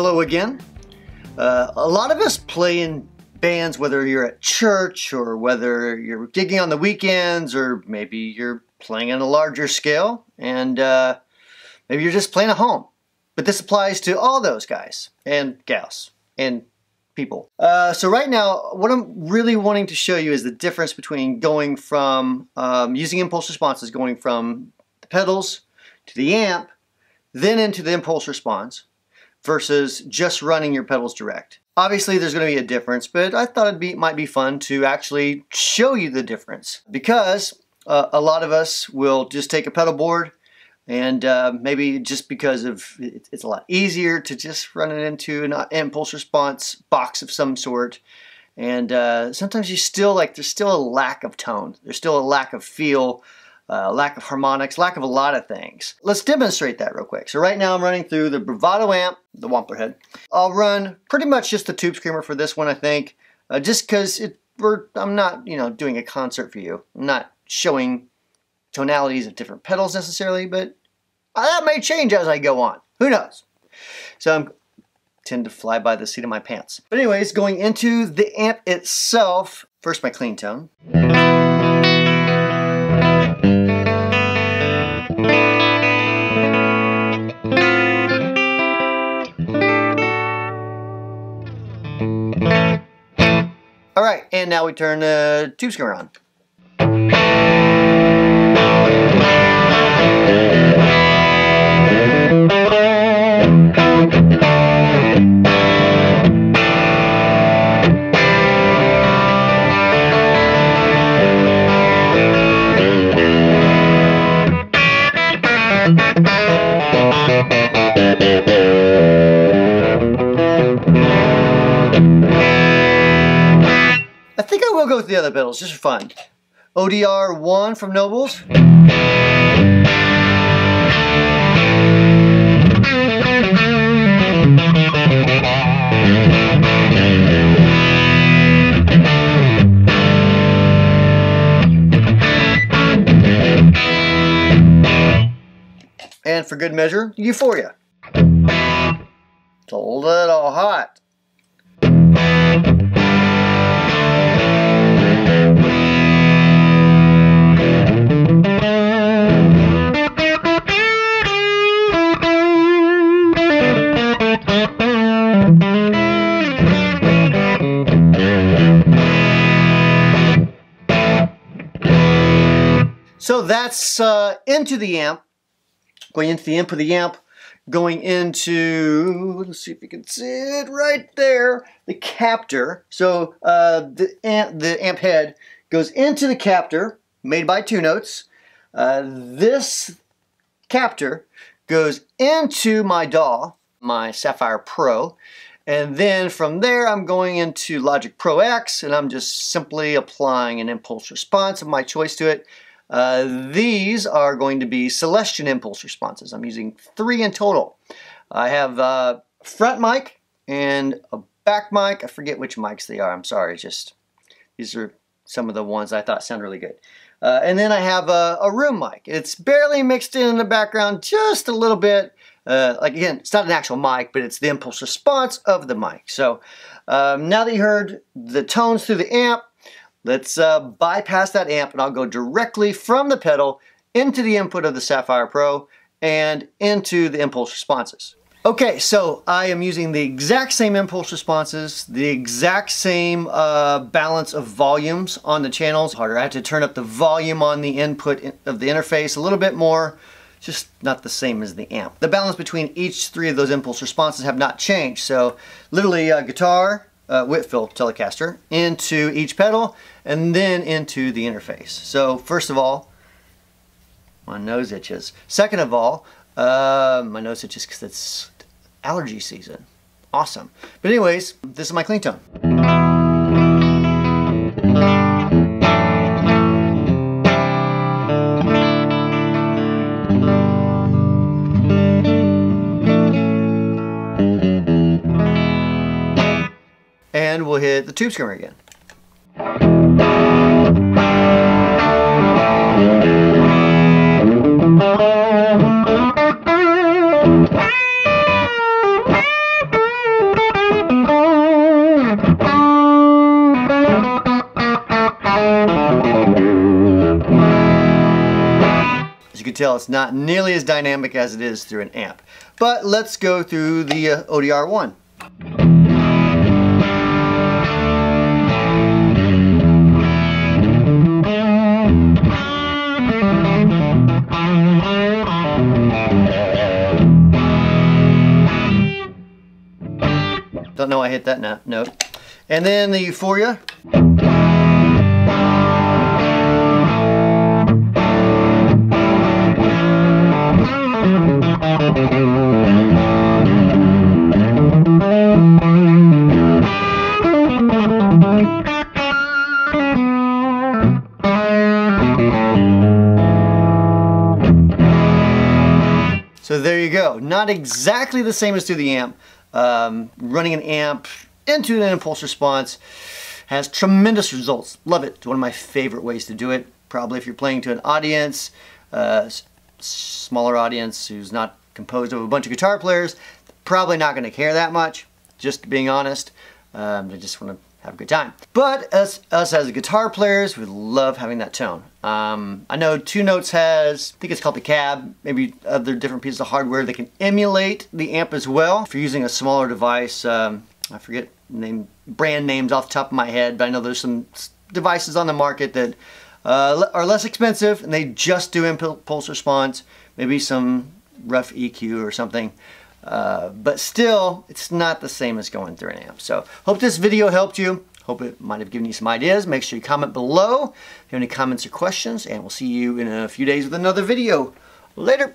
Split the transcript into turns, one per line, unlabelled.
Hello again. A lot of us play in bands, whether you're at church or whether you're gigging on the weekends, or maybe you're playing on a larger scale, and maybe you're just playing at home. But this applies to all those guys and gals and people. So right now, what I'm really wanting to show you is the difference between going from using impulse responses, going from the pedals to the amp, then into the impulse response, versus just running your pedals direct. Obviously there's going to be a difference, but I thought it might be fun to actually show you the difference, because a lot of us will just take a pedal board and maybe just because of it's a lot easier to just run it into an impulse response box of some sort, and sometimes you still there's still a lack of tone, there's still a lack of feel, lack of harmonics, lack of a lot of things. Let's demonstrate that real quick. So right now I'm running through the Bravado amp, the Wampler head. I'll run pretty much just the tube screamer for this one, I think, just because I'm not doing a concert for you. I'm not showing tonalities of different pedals necessarily, but that may change as I go on. Who knows? So I tend to fly by the seat of my pants. But anyways, going into the amp itself, first my clean tone. All right, and now we turn the tube screamer on. I think I will go with the other pedals just for fun. ODR 1 from Nobles. And for good measure, Euphoria. It's a little hot. So that's into the amp, going into the input of the amp, going into, let's see if you can see it right there, the captor. So the amp head goes into the captor, made by Two Notes. This captor goes into my DAW, my Sapphire Pro, and then from there I'm going into Logic Pro X, and I'm just simply applying an impulse response of my choice to it. These are going to be Celestion impulse responses. I'm using 3 in total. I have a front mic and a back mic. I forget which mics they are. I'm sorry. These are some of the ones I thought sound really good. And then I have a room mic. It's barely mixed in the background, just a little bit. Again, it's not an actual mic, but it's the impulse response of the mic. So now that you heard the tones through the amp, let's bypass that amp, and I'll go directly from the pedal into the input of the Sapphire Pro and into the impulse responses. Okay, so I am using the exact same impulse responses, the exact same balance of volumes on the channels. I have to turn up the volume on the input of the interface a little bit more, just not the same as the amp. The balance between each 3 of those impulse responses have not changed. So literally guitar, Whitfield Telecaster, into each pedal, and then into the interface. So first of all, my nose itches. Second of all, my nose itches because it's allergy season. Awesome. But anyways, this is my clean tone. And we'll hit the tube screamer again. As you can tell, it's not nearly as dynamic as it is through an amp. But let's go through the ODR1. Don't know I hit that note. And then the Euphoria. So there you go. Not exactly the same as through the amp. Running an amp into an impulse response has tremendous results. Love it. It's one of my favorite ways to do it. Probably if you're playing to an audience, smaller audience who's not composed of a bunch of guitar players, probably not going to care that much, just being honest. They just want to have a good time. But us as guitar players, we love having that tone. I know Two Notes has, I think it's called the cab, maybe other different pieces of hardware that can emulate the amp as well. If you're using a smaller device, I forget brand names off the top of my head, but I know there's some devices on the market that are less expensive and they just do impulse response, maybe some rough EQ or something. But still, it's not the same as going through an amp. So, hope this video helped you. Hope it might have given you some ideas. Make sure you comment below if you have any comments or questions, and we'll see you in a few days with another video. Later!